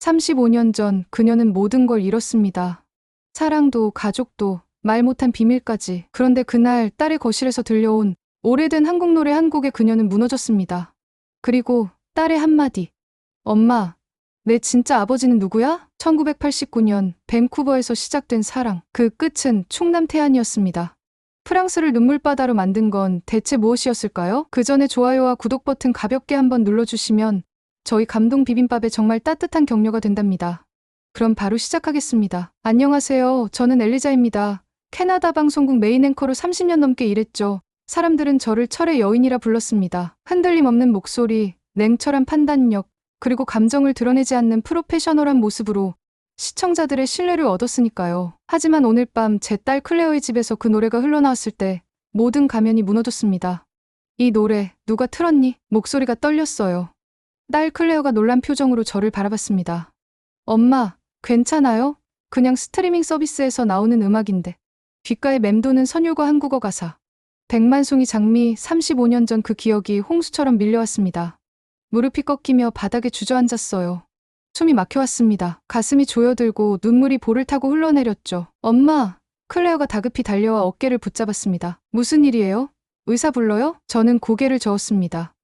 35년 전 그녀는 모든 걸 잃었습니다. 사랑도 가족도 말 못한 비밀까지. 그런데 그날 딸의 거실에서 들려온 오래된 한국 노래 한 곡에 그녀는 무너졌습니다. 그리고 딸의 한마디. 엄마, 내 진짜 아버지는 누구야? 1989년 밴쿠버에서 시작된 사랑. 그 끝은 충남 태안이었습니다. 프랑스를 눈물바다로 만든 건 대체 무엇이었을까요? 그 전에 좋아요와 구독 버튼 가볍게 한번 눌러주시면 저희 감동 비빔밥에 정말 따뜻한 격려가 된답니다. 그럼 바로 시작하겠습니다. 안녕하세요. 저는 엘리자입니다. 캐나다 방송국 메인 앵커로 30년 넘게 일했죠. 사람들은 저를 철의 여인이라 불렀습니다. 흔들림 없는 목소리, 냉철한 판단력, 그리고 감정을 드러내지 않는 프로페셔널한 모습으로 시청자들의 신뢰를 얻었으니까요. 하지만 오늘 밤 제 딸 클레어의 집에서 그 노래가 흘러나왔을 때 모든 가면이 무너졌습니다. 이 노래 누가 틀었니? 목소리가 떨렸어요. 딸 클레어가 놀란 표정으로 저를 바라봤습니다. 엄마, 괜찮아요? 그냥 스트리밍 서비스에서 나오는 음악인데. 귓가에 맴도는 선율과 한국어 가사. 백만송이 장미. 35년 전 그 기억이 홍수처럼 밀려왔습니다. 무릎이 꺾이며 바닥에 주저앉았어요. 숨이 막혀왔습니다. 가슴이 조여들고 눈물이 볼을 타고 흘러내렸죠. 엄마! 클레어가 다급히 달려와 어깨를 붙잡았습니다. 무슨 일이에요? 의사 불러요? 저는 고개를 저었습니다.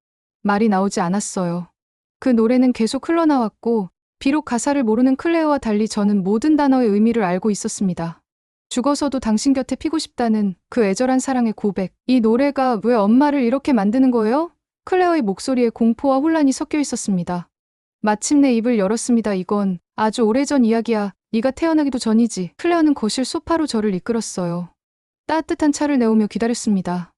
말이 나오지 않았어요. 그 노래는 계속 흘러나왔고 비록 가사를 모르는 클레어와 달리 저는 모든 단어의 의미를 알고 있었습니다. 죽어서도 당신 곁에 피고 싶다는 그 애절한 사랑의 고백. 이 노래가 왜 엄마를 이렇게 만드는 거예요? 클레어의 목소리에 공포와 혼란이 섞여 있었습니다. 마침내 입을 열었습니다. 이건 아주 오래전 이야기야. 네가 태어나기도 전이지. 클레어는 거실 소파로 저를 이끌었어요. 따뜻한 차를 내오며 기다렸습니다.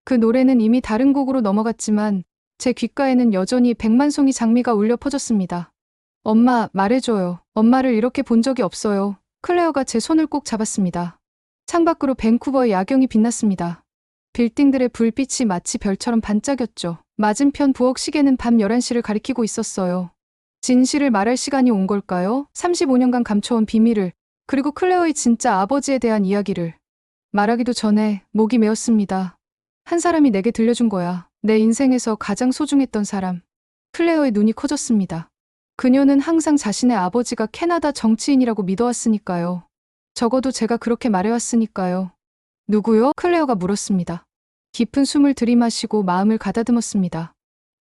그 노래는 이미 다른 곡으로 넘어갔지만 제 귓가에는 여전히 백만송이 장미가 울려 퍼졌습니다. 엄마, 말해줘요. 엄마를 이렇게 본 적이 없어요. 클레어가 제 손을 꼭 잡았습니다. 창밖으로 밴쿠버의 야경이 빛났습니다. 빌딩들의 불빛이 마치 별처럼 반짝였죠. 맞은편 부엌 시계는 밤 11시를 가리키고 있었어요. 진실을 말할 시간이 온 걸까요? 35년간 감춰온 비밀을, 그리고 클레어의 진짜 아버지에 대한 이야기를. 말하기도 전에 목이 메었습니다. 한 사람이 내게 들려준 거야. 내 인생에서 가장 소중했던 사람. 클레어의 눈이 커졌습니다. 그녀는 항상 자신의 아버지가 캐나다 정치인이라고 믿어왔으니까요. 적어도 제가 그렇게 말해왔으니까요. 누구요? 클레어가 물었습니다. 깊은 숨을 들이마시고 마음을 가다듬었습니다.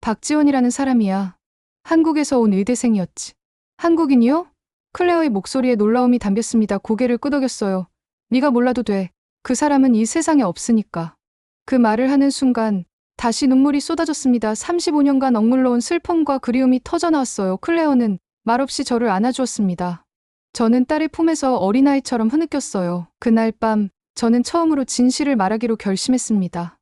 박지원이라는 사람이야. 한국에서 온 의대생이었지. 한국인이요? 클레어의 목소리에 놀라움이 담겼습니다. 고개를 끄덕였어요. 네가 몰라도 돼. 그 사람은 이 세상에 없으니까. 그 말을 하는 순간 다시 눈물이 쏟아졌습니다. 35년간 억눌러온 슬픔과 그리움이 터져나왔어요. 클레어는 말없이 저를 안아주었습니다. 저는 딸의 품에서 어린아이처럼 흐느꼈어요. 그날 밤 저는 처음으로 진실을 말하기로 결심했습니다.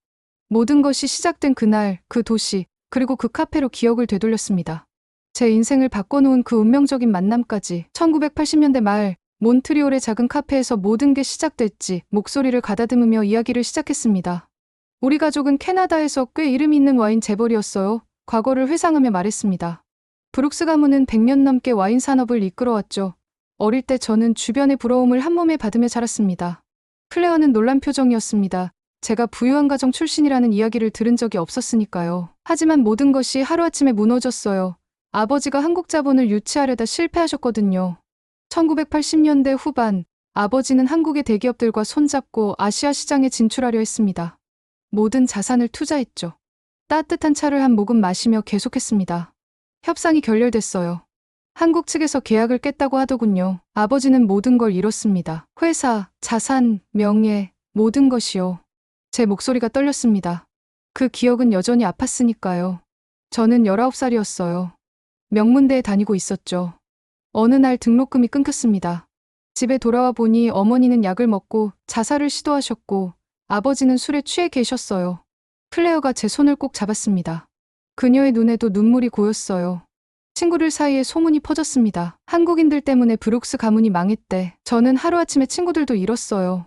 모든 것이 시작된 그날, 그 도시, 그리고 그 카페로 기억을 되돌렸습니다. 제 인생을 바꿔놓은 그 운명적인 만남까지. 1980년대 말 몬트리올의 작은 카페에서 모든 게 시작됐지. 목소리를 가다듬으며 이야기를 시작했습니다. 우리 가족은 캐나다에서 꽤 이름 있는 와인 재벌이었어요. 과거를 회상하며 말했습니다. 브룩스 가문은 100년 넘게 와인 산업을 이끌어왔죠. 어릴 때 저는 주변의 부러움을 한몸에 받으며 자랐습니다. 클레어는 놀란 표정이었습니다. 제가 부유한 가정 출신이라는 이야기를 들은 적이 없었으니까요. 하지만 모든 것이 하루아침에 무너졌어요. 아버지가 한국 자본을 유치하려다 실패하셨거든요. 1980년대 후반, 아버지는 한국의 대기업들과 손잡고 아시아 시장에 진출하려 했습니다. 모든 자산을 투자했죠. 따뜻한 차를 한 모금 마시며 계속했습니다. 협상이 결렬됐어요. 한국 측에서 계약을 깼다고 하더군요. 아버지는 모든 걸 잃었습니다. 회사, 자산, 명예, 모든 것이요. 제 목소리가 떨렸습니다. 그 기억은 여전히 아팠으니까요. 저는 19살이었어요. 명문대에 다니고 있었죠. 어느 날 등록금이 끊겼습니다. 집에 돌아와 보니 어머니는 약을 먹고 자살을 시도하셨고 아버지는 술에 취해 계셨어요. 클레어가 제 손을 꼭 잡았습니다. 그녀의 눈에도 눈물이 고였어요. 친구들 사이에 소문이 퍼졌습니다. 한국인들 때문에 브룩스 가문이 망했대. 저는 하루아침에 친구들도 잃었어요.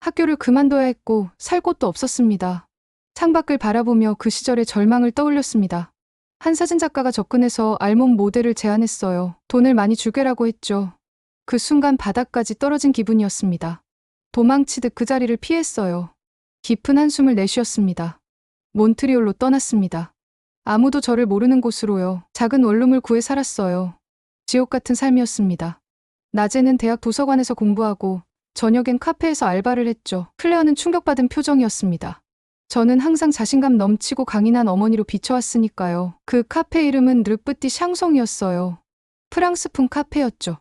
학교를 그만둬야 했고 살 곳도 없었습니다. 창밖을 바라보며 그 시절의 절망을 떠올렸습니다. 한 사진작가가 접근해서 알몸 모델을 제안했어요. 돈을 많이 주게라고 했죠. 그 순간 바닥까지 떨어진 기분이었습니다. 도망치듯 그 자리를 피했어요. 깊은 한숨을 내쉬었습니다. 몬트리올로 떠났습니다. 아무도 저를 모르는 곳으로요. 작은 원룸을 구해 살았어요. 지옥 같은 삶이었습니다. 낮에는 대학 도서관에서 공부하고 저녁엔 카페에서 알바를 했죠. 클레어는 충격받은 표정이었습니다. 저는 항상 자신감 넘치고 강인한 어머니로 비춰왔으니까요. 그 카페 이름은 르뿌띠 샹송이었어요. 프랑스풍 카페였죠.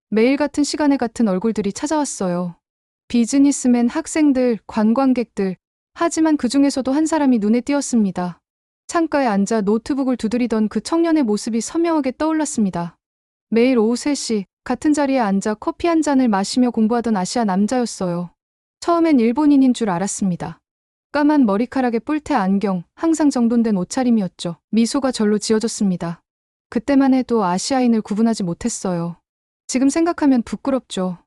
매일 같은 시간에 같은 얼굴들이 찾아왔어요. 비즈니스맨, 학생들, 관광객들. 하지만 그 중에서도 한 사람이 눈에 띄었습니다. 창가에 앉아 노트북을 두드리던 그 청년의 모습이 선명하게 떠올랐습니다. 매일 오후 3시 같은 자리에 앉아 커피 한 잔을 마시며 공부하던 아시아 남자였어요. 처음엔 일본인인 줄 알았습니다. 까만 머리카락에 뿔테 안경, 항상 정돈된 옷차림이었죠. 미소가 절로 지어졌습니다. 그때만 해도 아시아인을 구분하지 못했어요. 지금 생각하면 부끄럽죠.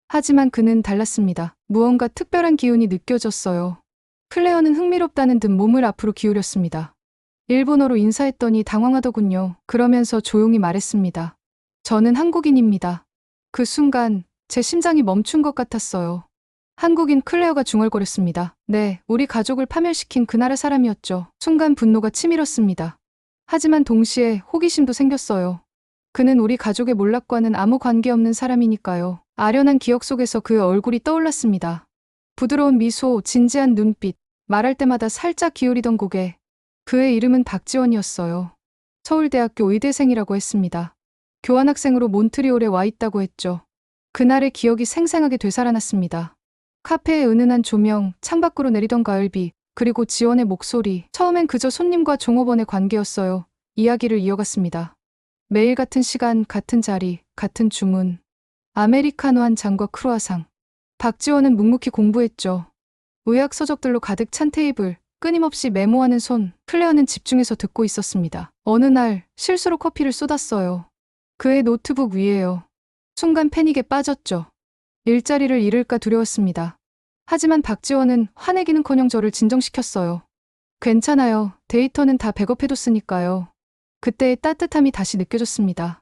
하지만 그는 달랐습니다. 무언가 특별한 기운이 느껴졌어요. 클레어는 흥미롭다는 듯 몸을 앞으로 기울였습니다. 일본어로 인사했더니 당황하더군요. 그러면서 조용히 말했습니다. 저는 한국인입니다. 그 순간 제 심장이 멈춘 것 같았어요. 한국인 클레어가 중얼거렸습니다. 네, 우리 가족을 파멸시킨 그 나라 사람이었죠. 순간 분노가 치밀었습니다. 하지만 동시에 호기심도 생겼어요. 그는 우리 가족의 몰락과는 아무 관계없는 사람이니까요. 아련한 기억 속에서 그의 얼굴이 떠올랐습니다. 부드러운 미소, 진지한 눈빛, 말할 때마다 살짝 기울이던 고개. 그의 이름은 박지원이었어요. 서울대학교 의대생이라고 했습니다. 교환학생으로 몬트리올에 와 있다고 했죠. 그날의 기억이 생생하게 되살아났습니다. 카페의 은은한 조명, 창밖으로 내리던 가을비, 그리고 지원의 목소리. 처음엔 그저 손님과 종업원의 관계였어요. 이야기를 이어갔습니다. 매일 같은 시간, 같은 자리, 같은 주문. 아메리카노 한 잔과 크루아상. 박지원은 묵묵히 공부했죠. 의학 서적들로 가득 찬 테이블, 끊임없이 메모하는 손. 클레어는 집중해서 듣고 있었습니다. 어느 날 실수로 커피를 쏟았어요. 그의 노트북 위에요. 순간 패닉에 빠졌죠. 일자리를 잃을까 두려웠습니다. 하지만 박지원은 화내기는커녕 저를 진정시켰어요. 괜찮아요. 데이터는 다 백업해뒀으니까요. 그때의 따뜻함이 다시 느껴졌습니다.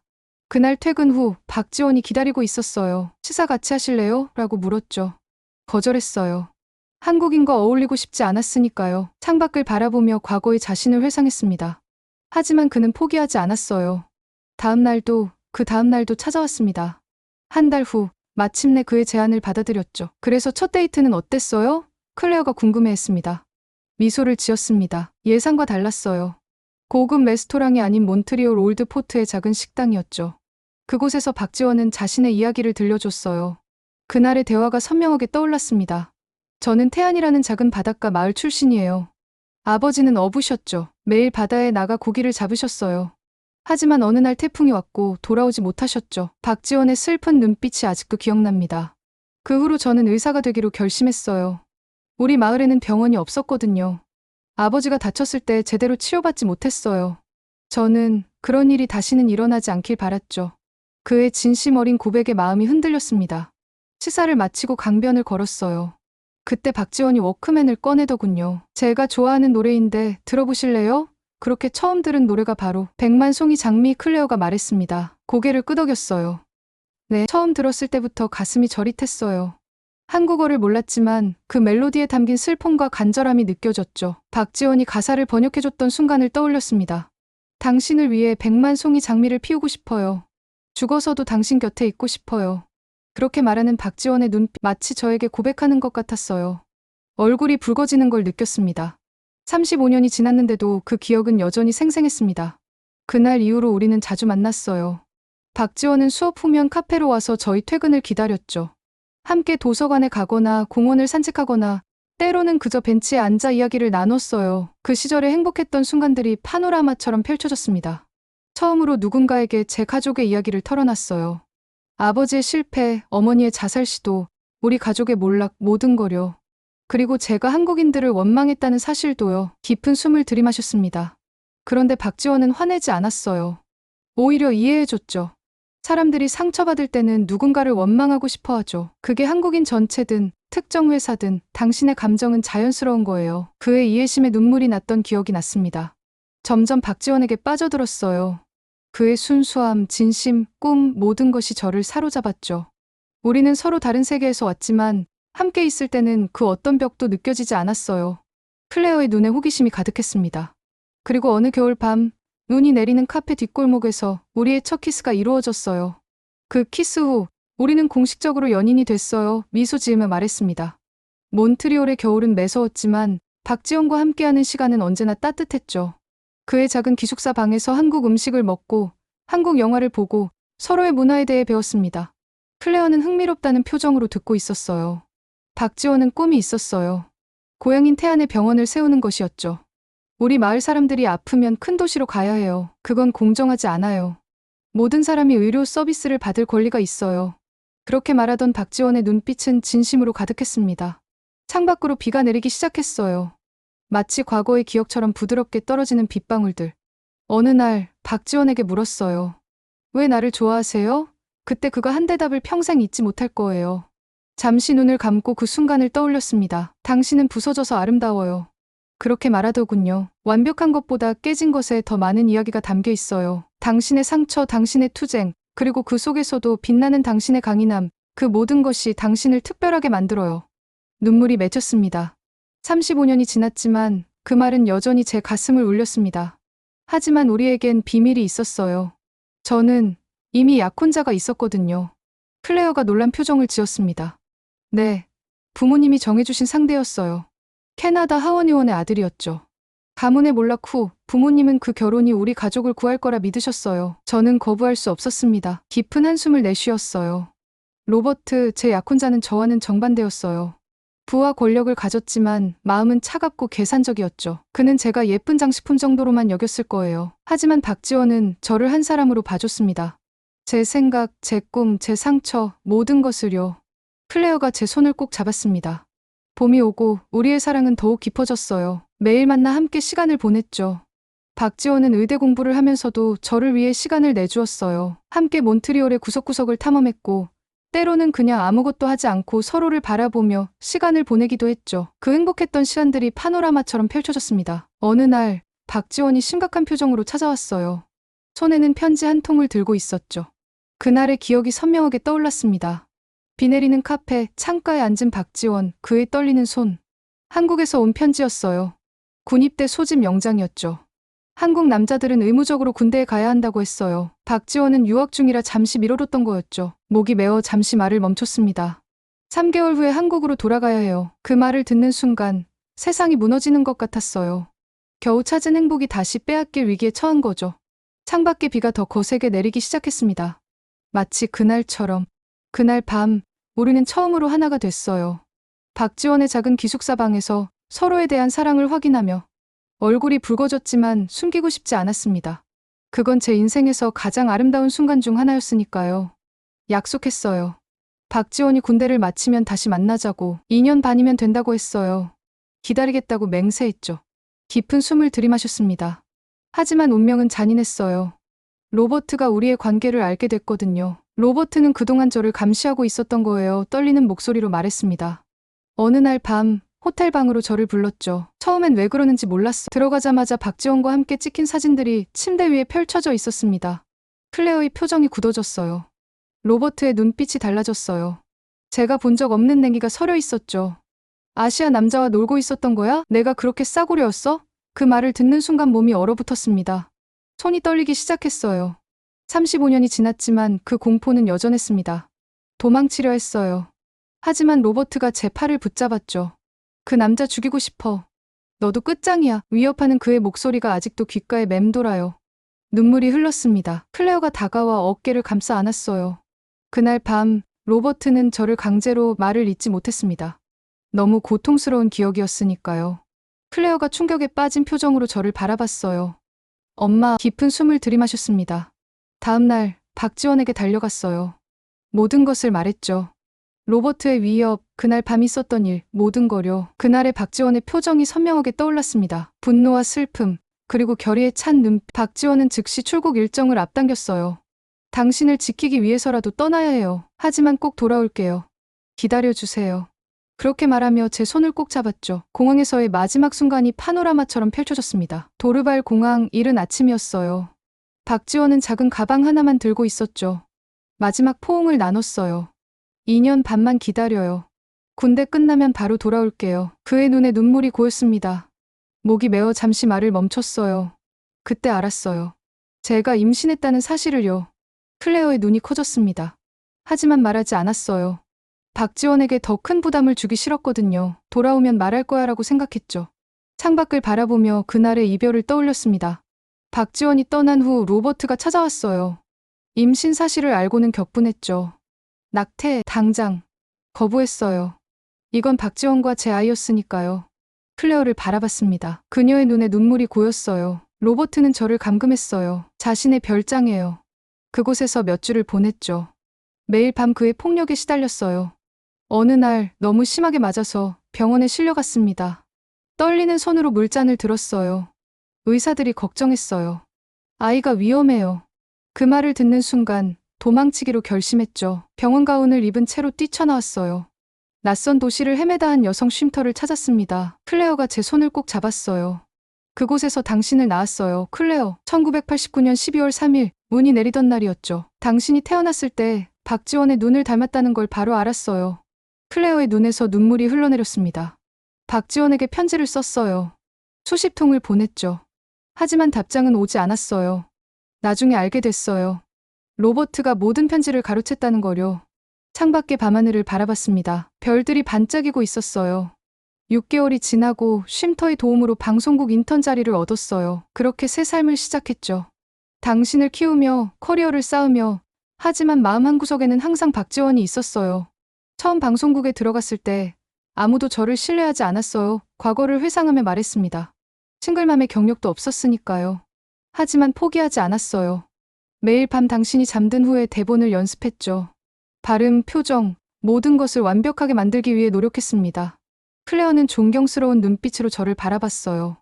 그날 퇴근 후 박지원이 기다리고 있었어요. 식사 같이 하실래요? 라고 물었죠. 거절했어요. 한국인과 어울리고 싶지 않았으니까요. 창밖을 바라보며 과거의 자신을 회상했습니다. 하지만 그는 포기하지 않았어요. 그 다음 날도 찾아왔습니다. 한 달 후 마침내 그의 제안을 받아들였죠. 그래서 첫 데이트는 어땠어요? 클레어가 궁금해했습니다. 미소를 지었습니다. 예상과 달랐어요. 고급 레스토랑이 아닌 몬트리올 올드포트의 작은 식당이었죠. 그곳에서 박지원은 자신의 이야기를 들려줬어요. 그날의 대화가 선명하게 떠올랐습니다. 저는 태안이라는 작은 바닷가 마을 출신이에요. 아버지는 어부셨죠. 매일 바다에 나가 고기를 잡으셨어요. 하지만 어느 날 태풍이 왔고 돌아오지 못하셨죠. 박지원의 슬픈 눈빛이 아직도 기억납니다. 그 후로 저는 의사가 되기로 결심했어요. 우리 마을에는 병원이 없었거든요. 아버지가 다쳤을 때 제대로 치료받지 못했어요. 저는 그런 일이 다시는 일어나지 않길 바랐죠. 그의 진심 어린 고백에 마음이 흔들렸습니다. 치사를 마치고 강변을 걸었어요. 그때 박지원이 워크맨을 꺼내더군요. 제가 좋아하는 노래인데 들어보실래요? 그렇게 처음 들은 노래가 바로 백만송이 장미. 클레어가 말했습니다. 고개를 끄덕였어요. 네, 처음 들었을 때부터 가슴이 저릿했어요. 한국어를 몰랐지만 그 멜로디에 담긴 슬픔과 간절함이 느껴졌죠. 박지원이 가사를 번역해줬던 순간을 떠올렸습니다. 당신을 위해 백만송이 장미를 피우고 싶어요. 죽어서도 당신 곁에 있고 싶어요. 그렇게 말하는 박지원의 눈빛, 마치 저에게 고백하는 것 같았어요. 얼굴이 붉어지는 걸 느꼈습니다. 35년이 지났는데도 그 기억은 여전히 생생했습니다. 그날 이후로 우리는 자주 만났어요. 박지원은 수업 후면 카페로 와서 저희 퇴근을 기다렸죠. 함께 도서관에 가거나 공원을 산책하거나 때로는 그저 벤치에 앉아 이야기를 나눴어요. 그 시절에 행복했던 순간들이 파노라마처럼 펼쳐졌습니다. 처음으로 누군가에게 제 가족의 이야기를 털어놨어요. 아버지의 실패, 어머니의 자살 시도, 우리 가족의 몰락, 모든 거요. 그리고 제가 한국인들을 원망했다는 사실도요. 깊은 숨을 들이마셨습니다. 그런데 박지원은 화내지 않았어요. 오히려 이해해줬죠. 사람들이 상처받을 때는 누군가를 원망하고 싶어 하죠. 그게 한국인 전체든 특정 회사든 당신의 감정은 자연스러운 거예요. 그의 이해심에 눈물이 났던 기억이 났습니다. 점점 박지원에게 빠져들었어요. 그의 순수함, 진심, 꿈, 모든 것이 저를 사로잡았죠. 우리는 서로 다른 세계에서 왔지만 함께 있을 때는 그 어떤 벽도 느껴지지 않았어요. 클레어의 눈에 호기심이 가득했습니다. 그리고 어느 겨울밤 눈이 내리는 카페 뒷골목에서 우리의 첫 키스가 이루어졌어요. 그 키스 후 우리는 공식적으로 연인이 됐어요. 미소 지으며 말했습니다. 몬트리올의 겨울은 매서웠지만 박지원과 함께하는 시간은 언제나 따뜻했죠. 그의 작은 기숙사 방에서 한국 음식을 먹고 한국 영화를 보고 서로의 문화에 대해 배웠습니다. 클레어는 흥미롭다는 표정으로 듣고 있었어요. 박지원은 꿈이 있었어요. 고향인 태안에 병원을 세우는 것이었죠. 우리 마을 사람들이 아프면 큰 도시로 가야 해요. 그건 공정하지 않아요. 모든 사람이 의료 서비스를 받을 권리가 있어요. 그렇게 말하던 박지원의 눈빛은 진심으로 가득했습니다. 창밖으로 비가 내리기 시작했어요. 마치 과거의 기억처럼 부드럽게 떨어지는 빗방울들. 어느 날 박지원에게 물었어요. 왜 나를 좋아하세요? 그때 그가 한 대답을 평생 잊지 못할 거예요. 잠시 눈을 감고 그 순간을 떠올렸습니다. 당신은 부서져서 아름다워요. 그렇게 말하더군요. 완벽한 것보다 깨진 것에 더 많은 이야기가 담겨 있어요. 당신의 상처, 당신의 투쟁, 그리고 그 속에서도 빛나는 당신의 강인함, 그 모든 것이 당신을 특별하게 만들어요. 눈물이 맺혔습니다. 35년이 지났지만 그 말은 여전히 제 가슴을 울렸습니다. 하지만 우리에겐 비밀이 있었어요. 저는 이미 약혼자가 있었거든요. 클레어가 놀란 표정을 지었습니다. 네, 부모님이 정해주신 상대였어요. 캐나다 하원의원의 아들이었죠. 가문의 몰락 후 부모님은 그 결혼이 우리 가족을 구할 거라 믿으셨어요. 저는 거부할 수 없었습니다. 깊은 한숨을 내쉬었어요. 로버트, 제 약혼자는 저와는 정반대였어요. 부와 권력을 가졌지만 마음은 차갑고 계산적이었죠. 그는 제가 예쁜 장식품 정도로만 여겼을 거예요. 하지만 박지원은 저를 한 사람으로 봐줬습니다. 제 생각, 제 꿈, 제 상처, 모든 것을요. 클레어가 제 손을 꼭 잡았습니다. 봄이 오고 우리의 사랑은 더욱 깊어졌어요. 매일 만나 함께 시간을 보냈죠. 박지원은 의대 공부를 하면서도 저를 위해 시간을 내주었어요. 함께 몬트리올의 구석구석을 탐험했고 때로는 그냥 아무것도 하지 않고 서로를 바라보며 시간을 보내기도 했죠. 그 행복했던 시간들이 파노라마처럼 펼쳐졌습니다. 어느 날 박지원이 심각한 표정으로 찾아왔어요. 손에는 편지 한 통을 들고 있었죠. 그날의 기억이 선명하게 떠올랐습니다. 비 내리는 카페, 창가에 앉은 박지원, 그의 떨리는 손. 한국에서 온 편지였어요. 군입대 소집 영장이었죠. 한국 남자들은 의무적으로 군대에 가야 한다고 했어요. 박지원은 유학 중이라 잠시 미뤄뒀던 거였죠. 목이 메어 잠시 말을 멈췄습니다. 3개월 후에 한국으로 돌아가야 해요. 그 말을 듣는 순간 세상이 무너지는 것 같았어요. 겨우 찾은 행복이 다시 빼앗길 위기에 처한 거죠. 창밖에 비가 더 거세게 내리기 시작했습니다. 마치 그날처럼. 그날 밤 우리는 처음으로 하나가 됐어요. 박지원의 작은 기숙사 방에서 서로에 대한 사랑을 확인하며 얼굴이 붉어졌지만 숨기고 싶지 않았습니다. 그건 제 인생에서 가장 아름다운 순간 중 하나였으니까요. 약속했어요. 박지원이 군대를 마치면 다시 만나자고 2년 반이면 된다고 했어요. 기다리겠다고 맹세했죠. 깊은 숨을 들이마셨습니다. 하지만 운명은 잔인했어요. 로버트가 우리의 관계를 알게 됐거든요. 로버트는 그동안 저를 감시하고 있었던 거예요. 떨리는 목소리로 말했습니다. 어느 날 밤 호텔 방으로 저를 불렀죠. 처음엔 왜 그러는지 몰랐어. 들어가자마자 박지원과 함께 찍힌 사진들이 침대 위에 펼쳐져 있었습니다. 클레어의 표정이 굳어졌어요. 로버트의 눈빛이 달라졌어요. 제가 본 적 없는 냉기가 서려 있었죠. 아시아 남자와 놀고 있었던 거야? 내가 그렇게 싸구려였어? 그 말을 듣는 순간 몸이 얼어붙었습니다. 손이 떨리기 시작했어요. 35년이 지났지만 그 공포는 여전했습니다. 도망치려 했어요. 하지만 로버트가 제 팔을 붙잡았죠. 그 남자 죽이고 싶어. 너도 끝장이야. 위협하는 그의 목소리가 아직도 귓가에 맴돌아요. 눈물이 흘렀습니다. 클레어가 다가와 어깨를 감싸 안았어요. 그날 밤 로버트는 저를 강제로 말을 잇지 못했습니다. 너무 고통스러운 기억이었으니까요. 클레어가 충격에 빠진 표정으로 저를 바라봤어요. 엄마, 깊은 숨을 들이마셨습니다. 다음 날 박지원에게 달려갔어요. 모든 것을 말했죠. 로버트의 위협, 그날 밤 있었던 일, 모든 거요. 그날의 박지원의 표정이 선명하게 떠올랐습니다. 분노와 슬픔, 그리고 결의에 찬 눈빛. 박지원은 즉시 출국 일정을 앞당겼어요. 당신을 지키기 위해서라도 떠나야 해요. 하지만 꼭 돌아올게요. 기다려주세요. 그렇게 말하며 제 손을 꼭 잡았죠. 공항에서의 마지막 순간이 파노라마처럼 펼쳐졌습니다. 도르발 공항, 이른 아침이었어요. 박지원은 작은 가방 하나만 들고 있었죠. 마지막 포옹을 나눴어요. 2년 반만 기다려요. 군대 끝나면 바로 돌아올게요. 그의 눈에 눈물이 고였습니다. 목이 메어 잠시 말을 멈췄어요. 그때 알았어요. 제가 임신했다는 사실을요. 클레어의 눈이 커졌습니다. 하지만 말하지 않았어요. 박지원에게 더 큰 부담을 주기 싫었거든요. 돌아오면 말할 거야라고 생각했죠. 창밖을 바라보며 그날의 이별을 떠올렸습니다. 박지원이 떠난 후 로버트가 찾아왔어요. 임신 사실을 알고는 격분했죠. 낙태, 당장. 거부했어요. 이건 박지원과 제 아이였으니까요. 클레어를 바라봤습니다. 그녀의 눈에 눈물이 고였어요. 로버트는 저를 감금했어요. 자신의 별장에요. 그곳에서 몇 주를 보냈죠. 매일 밤 그의 폭력에 시달렸어요. 어느 날 너무 심하게 맞아서 병원에 실려갔습니다. 떨리는 손으로 물잔을 들었어요. 의사들이 걱정했어요. 아이가 위험해요. 그 말을 듣는 순간 도망치기로 결심했죠. 병원 가운을 입은 채로 뛰쳐나왔어요. 낯선 도시를 헤매다 한 여성 쉼터를 찾았습니다. 클레어가 제 손을 꼭 잡았어요. 그곳에서 당신을 낳았어요. 클레어. 1989년 12월 3일 운이 내리던 날이었죠. 당신이 태어났을 때 박지원의 눈을 닮았다는 걸 바로 알았어요. 클레어의 눈에서 눈물이 흘러내렸습니다. 박지원에게 편지를 썼어요. 수십 통을 보냈죠. 하지만 답장은 오지 않았어요. 나중에 알게 됐어요. 로버트가 모든 편지를 가로챘다는 거요. 창밖의 밤하늘을 바라봤습니다. 별들이 반짝이고 있었어요. 6개월이 지나고 쉼터의 도움으로 방송국 인턴 자리를 얻었어요. 그렇게 새 삶을 시작했죠. 당신을 키우며 커리어를 쌓으며, 하지만 마음 한구석에는 항상 박지원이 있었어요. 처음 방송국에 들어갔을 때 아무도 저를 신뢰하지 않았어요. 과거를 회상하며 말했습니다. 싱글맘의 경력도 없었으니까요. 하지만 포기하지 않았어요. 매일 밤 당신이 잠든 후에 대본을 연습했죠. 발음, 표정, 모든 것을 완벽하게 만들기 위해 노력했습니다. 클레어는 존경스러운 눈빛으로 저를 바라봤어요.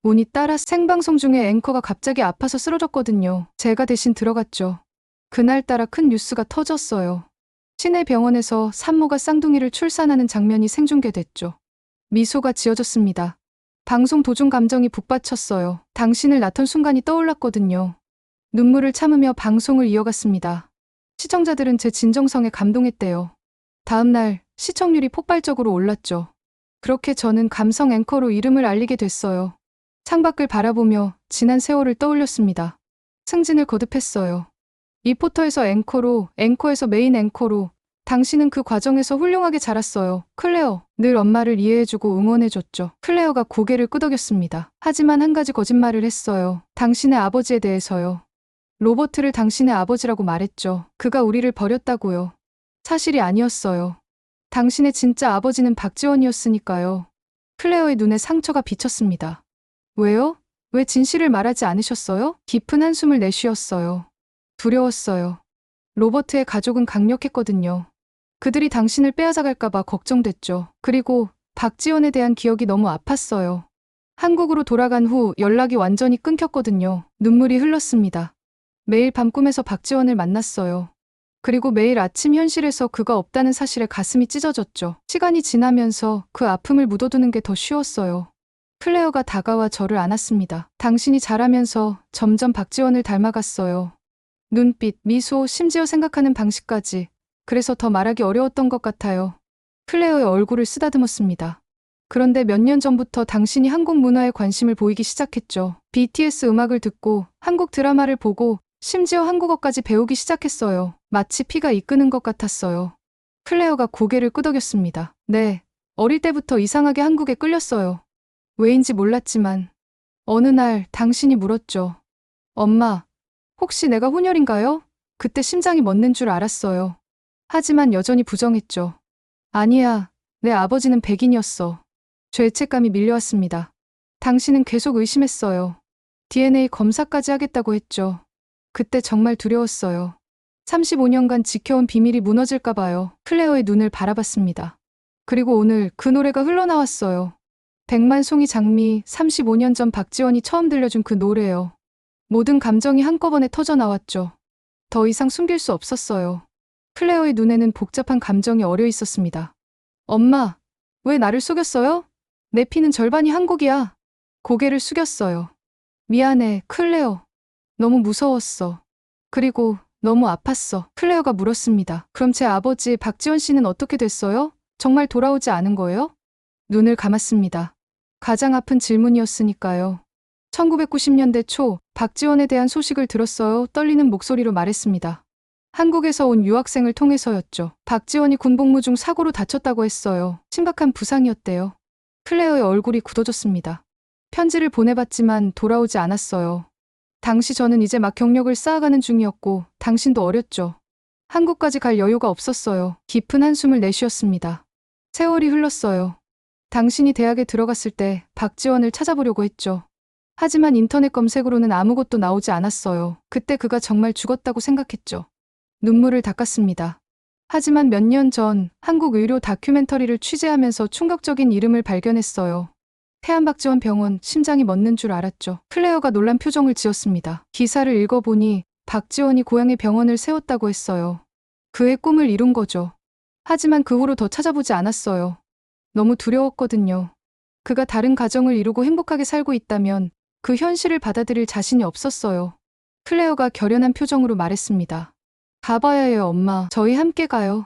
운이 따라 생방송 중에 앵커가 갑자기 아파서 쓰러졌거든요. 제가 대신 들어갔죠. 그날따라 큰 뉴스가 터졌어요. 시내 병원에서 산모가 쌍둥이를 출산하는 장면이 생중계됐죠. 미소가 지어졌습니다. 방송 도중 감정이 북받쳤어요. 당신을 낳던 순간이 떠올랐거든요. 눈물을 참으며 방송을 이어갔습니다. 시청자들은 제 진정성에 감동했대요. 다음 날 시청률이 폭발적으로 올랐죠. 그렇게 저는 감성 앵커로 이름을 알리게 됐어요. 창밖을 바라보며 지난 세월을 떠올렸습니다. 승진을 거듭했어요. 리포터에서 앵커로, 앵커에서 메인 앵커로. 당신은 그 과정에서 훌륭하게 자랐어요. 클레어. 늘 엄마를 이해해주고 응원해줬죠. 클레어가 고개를 끄덕였습니다. 하지만 한 가지 거짓말을 했어요. 당신의 아버지에 대해서요. 로버트를 당신의 아버지라고 말했죠. 그가 우리를 버렸다고요. 사실이 아니었어요. 당신의 진짜 아버지는 박지원이었으니까요. 클레어의 눈에 상처가 비쳤습니다. 왜요? 왜 진실을 말하지 않으셨어요? 깊은 한숨을 내쉬었어요. 두려웠어요. 로버트의 가족은 강력했거든요. 그들이 당신을 빼앗아갈까봐 걱정됐죠. 그리고 박지원에 대한 기억이 너무 아팠어요. 한국으로 돌아간 후 연락이 완전히 끊겼거든요. 눈물이 흘렀습니다. 매일 밤 꿈에서 박지원을 만났어요. 그리고 매일 아침 현실에서 그가 없다는 사실에 가슴이 찢어졌죠. 시간이 지나면서 그 아픔을 묻어두는 게 더 쉬웠어요. 클레어가 다가와 저를 안았습니다. 당신이 자라면서 점점 박지원을 닮아갔어요. 눈빛, 미소, 심지어 생각하는 방식까지. 그래서 더 말하기 어려웠던 것 같아요. 클레어의 얼굴을 쓰다듬었습니다. 그런데 몇 년 전부터 당신이 한국 문화에 관심을 보이기 시작했죠. BTS 음악을 듣고 한국 드라마를 보고 심지어 한국어까지 배우기 시작했어요. 마치 피가 이끄는 것 같았어요. 클레어가 고개를 끄덕였습니다. 네, 어릴 때부터 이상하게 한국에 끌렸어요. 왜인지 몰랐지만 어느 날 당신이 물었죠. 엄마, 혹시 내가 혼혈인가요? 그때 심장이 멎는 줄 알았어요. 하지만 여전히 부정했죠. 아니야, 내 아버지는 백인이었어. 죄책감이 밀려왔습니다. 당신은 계속 의심했어요. DNA 검사까지 하겠다고 했죠. 그때 정말 두려웠어요. 35년간 지켜온 비밀이 무너질까 봐요. 클레어의 눈을 바라봤습니다. 그리고 오늘 그 노래가 흘러나왔어요. 백만송이 장미, 35년 전 박지원이 처음 들려준 그 노래요. 모든 감정이 한꺼번에 터져 나왔죠. 더 이상 숨길 수 없었어요. 클레어의 눈에는 복잡한 감정이 어려 있었습니다. 엄마, 왜 나를 속였어요? 내 피는 절반이 한국이야. 고개를 숙였어요. 미안해, 클레어. 너무 무서웠어. 그리고 너무 아팠어. 클레어가 물었습니다. 그럼 제 아버지 박지원 씨는 어떻게 됐어요? 정말 돌아오지 않은 거예요? 눈을 감았습니다. 가장 아픈 질문이었으니까요. 1990년대 초 박지원에 대한 소식을 들었어요. 떨리는 목소리로 말했습니다. 한국에서 온 유학생을 통해서였죠. 박지원이 군복무 중 사고로 다쳤다고 했어요. 심각한 부상이었대요. 클레어의 얼굴이 굳어졌습니다. 편지를 보내봤지만 돌아오지 않았어요. 당시 저는 이제 막 경력을 쌓아가는 중이었고 당신도 어렸죠. 한국까지 갈 여유가 없었어요. 깊은 한숨을 내쉬었습니다. 세월이 흘렀어요. 당신이 대학에 들어갔을 때 박지원을 찾아보려고 했죠. 하지만 인터넷 검색으로는 아무것도 나오지 않았어요. 그때 그가 정말 죽었다고 생각했죠. 눈물을 닦았습니다. 하지만 몇 년 전 한국 의료 다큐멘터리를 취재하면서 충격적인 이름을 발견했어요. 태안박지원 병원, 심장이 멎는 줄 알았죠. 클레어가 놀란 표정을 지었습니다. 기사를 읽어보니 박지원이 고향에 병원을 세웠다고 했어요. 그의 꿈을 이룬 거죠. 하지만 그 후로 더 찾아보지 않았어요. 너무 두려웠거든요. 그가 다른 가정을 이루고 행복하게 살고 있다면 그 현실을 받아들일 자신이 없었어요. 클레어가 결연한 표정으로 말했습니다. 가봐야 해요, 엄마. 저희 함께 가요.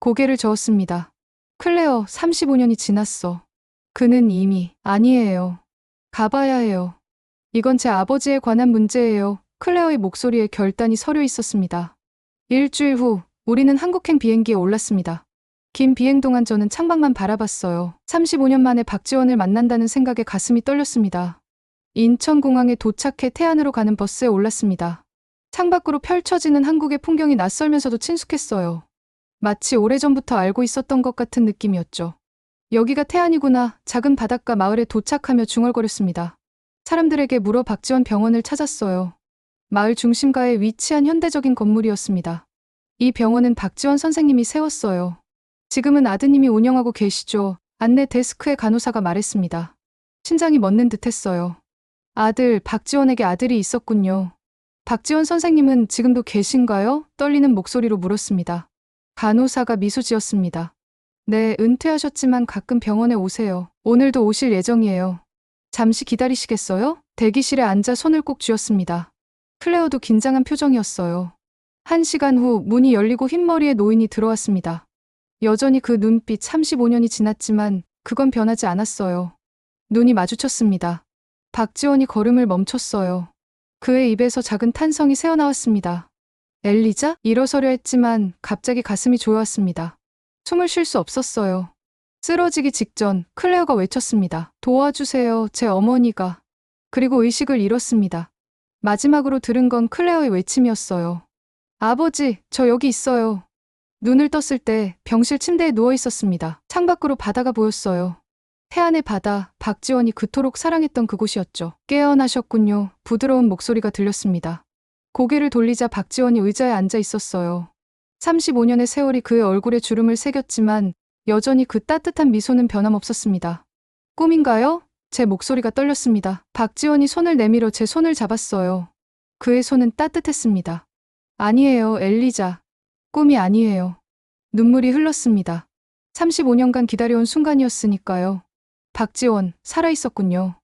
고개를 저었습니다. 클레어, 35년이 지났어. 그는 이미 아니에요. 가봐야 해요. 이건 제 아버지에 관한 문제예요. 클레어의 목소리에 결단이 서려 있었습니다. 일주일 후 우리는 한국행 비행기에 올랐습니다. 긴 비행 동안 저는 창밖만 바라봤어요. 35년 만에 박지원을 만난다는 생각에 가슴이 떨렸습니다. 인천공항에 도착해 태안으로 가는 버스에 올랐습니다. 창밖으로 펼쳐지는 한국의 풍경이 낯설면서도 친숙했어요. 마치 오래전부터 알고 있었던 것 같은 느낌이었죠. 여기가 태안이구나. 작은 바닷가 마을에 도착하며 중얼거렸습니다. 사람들에게 물어 박지원 병원을 찾았어요. 마을 중심가에 위치한 현대적인 건물이었습니다. 이 병원은 박지원 선생님이 세웠어요. 지금은 아드님이 운영하고 계시죠. 안내 데스크의 간호사가 말했습니다. 심장이 멎는 듯했어요. 아들, 박지원에게 아들이 있었군요. 박지원 선생님은 지금도 계신가요? 떨리는 목소리로 물었습니다. 간호사가 미소 지었습니다. 네, 은퇴하셨지만 가끔 병원에 오세요. 오늘도 오실 예정이에요. 잠시 기다리시겠어요? 대기실에 앉아 손을 꼭 쥐었습니다. 클레어도 긴장한 표정이었어요. 1시간 후 문이 열리고 흰머리의 노인이 들어왔습니다. 여전히 그 눈빛. 35년이 지났지만 그건 변하지 않았어요. 눈이 마주쳤습니다. 박지원이 걸음을 멈췄어요. 그의 입에서 작은 탄성이 새어나왔습니다. 엘리자? 일어서려 했지만 갑자기 가슴이 조여왔습니다. 숨을 쉴 수 없었어요. 쓰러지기 직전 클레어가 외쳤습니다. 도와주세요, 제 어머니가. 그리고 의식을 잃었습니다. 마지막으로 들은 건 클레어의 외침이었어요. 아버지, 저 여기 있어요. 눈을 떴을 때 병실 침대에 누워 있었습니다. 창밖으로 바다가 보였어요. 태안의 바다, 박지원이 그토록 사랑했던 그곳이었죠. 깨어나셨군요. 부드러운 목소리가 들렸습니다. 고개를 돌리자 박지원이 의자에 앉아 있었어요. 35년의 세월이 그의 얼굴에 주름을 새겼지만 여전히 그 따뜻한 미소는 변함없었습니다. 꿈인가요? 제 목소리가 떨렸습니다. 박지원이 손을 내밀어 제 손을 잡았어요. 그의 손은 따뜻했습니다. 아니에요, 엘리자. 꿈이 아니에요. 눈물이 흘렀습니다. 35년간 기다려온 순간이었으니까요. 박지원, 살아있었군요.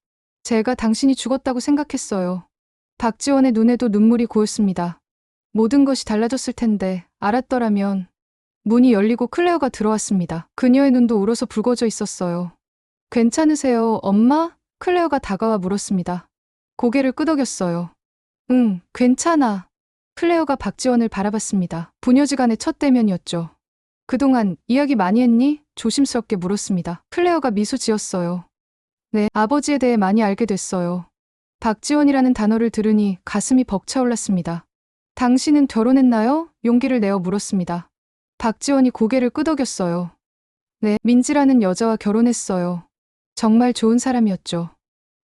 제가 당신이 죽었다고 생각했어요. 박지원의 눈에도 눈물이 고였습니다. 모든 것이 달라졌을 텐데 알았더라면. 문이 열리고 클레어가 들어왔습니다. 그녀의 눈도 울어서 붉어져 있었어요. 괜찮으세요, 엄마? 클레어가 다가와 물었습니다. 고개를 끄덕였어요. 응, 괜찮아. 클레어가 박지원을 바라봤습니다. 부녀지간의 첫 대면이었죠. 그동안 이야기 많이 했니? 조심스럽게 물었습니다. 클레어가 미소 지었어요. 네, 아버지에 대해 많이 알게 됐어요. 박지원이라는 단어를 들으니 가슴이 벅차올랐습니다. 당신은 결혼했나요? 용기를 내어 물었습니다. 박지원이 고개를 끄덕였어요. 네, 민지라는 여자와 결혼했어요. 정말 좋은 사람이었죠.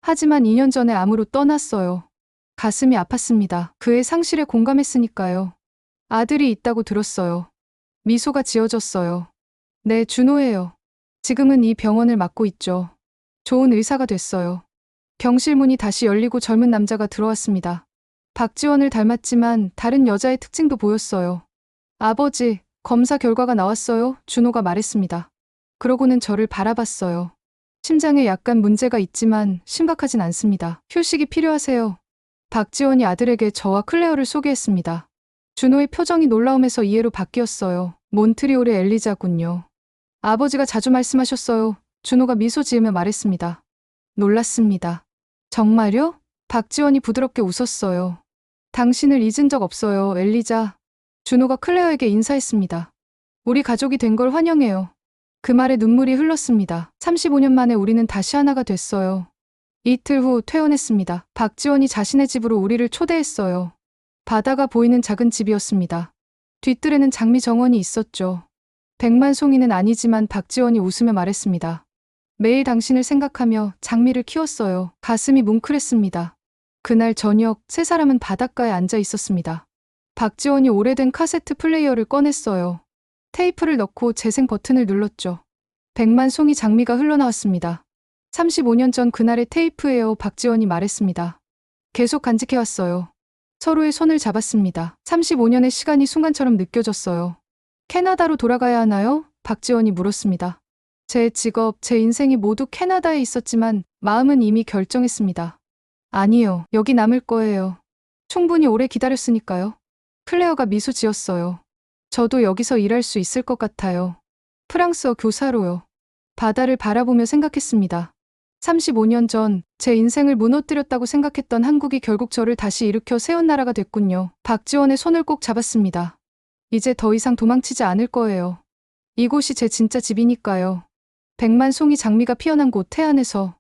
하지만 2년 전에 암으로 떠났어요. 가슴이 아팠습니다. 그의 상실에 공감했으니까요. 아들이 있다고 들었어요. 미소가 지어졌어요. 네, 준호예요. 지금은 이 병원을 맡고 있죠. 좋은 의사가 됐어요. 병실 문이 다시 열리고 젊은 남자가 들어왔습니다. 박지원을 닮았지만 다른 여자의 특징도 보였어요. 아버지, 검사 결과가 나왔어요. 준호가 말했습니다. 그러고는 저를 바라봤어요. 심장에 약간 문제가 있지만 심각하진 않습니다. 휴식이 필요하세요. 박지원이 아들에게 저와 클레어를 소개했습니다. 준호의 표정이 놀라움에서 이해로 바뀌었어요. 몬트리올의 엘리자군요. 아버지가 자주 말씀하셨어요. 준호가 미소 지으며 말했습니다. 놀랐습니다. 정말요? 박지원이 부드럽게 웃었어요. 당신을 잊은 적 없어요, 엘리자. 준호가 클레어에게 인사했습니다. 우리 가족이 된 걸 환영해요. 그 말에 눈물이 흘렀습니다. 35년 만에 우리는 다시 하나가 됐어요. 이틀 후 퇴원했습니다. 박지원이 자신의 집으로 우리를 초대했어요. 바다가 보이는 작은 집이었습니다. 뒤뜰에는 장미 정원이 있었죠. 백만송이는 아니지만 박지원이 웃으며 말했습니다. 매일 당신을 생각하며 장미를 키웠어요. 가슴이 뭉클했습니다. 그날 저녁 세 사람은 바닷가에 앉아 있었습니다. 박지원이 오래된 카세트 플레이어를 꺼냈어요. 테이프를 넣고 재생 버튼을 눌렀죠. 백만송이 장미가 흘러나왔습니다. 35년 전 그날의 테이프예요. 박지원이 말했습니다. 계속 간직해왔어요. 서로의 손을 잡았습니다. 35년의 시간이 순간처럼 느껴졌어요. 캐나다로 돌아가야 하나요? 박지원이 물었습니다. 제 직업, 제 인생이 모두 캐나다에 있었지만 마음은 이미 결정했습니다. 아니요, 여기 남을 거예요. 충분히 오래 기다렸으니까요. 클레어가 미소 지었어요. 저도 여기서 일할 수 있을 것 같아요. 프랑스어 교사로요. 바다를 바라보며 생각했습니다. 35년 전 제 인생을 무너뜨렸다고 생각했던 한국이 결국 저를 다시 일으켜 세운 나라가 됐군요. 박지원의 손을 꼭 잡았습니다. 이제 더 이상 도망치지 않을 거예요. 이곳이 제 진짜 집이니까요. 백만송이 장미가 피어난 곳 태안에서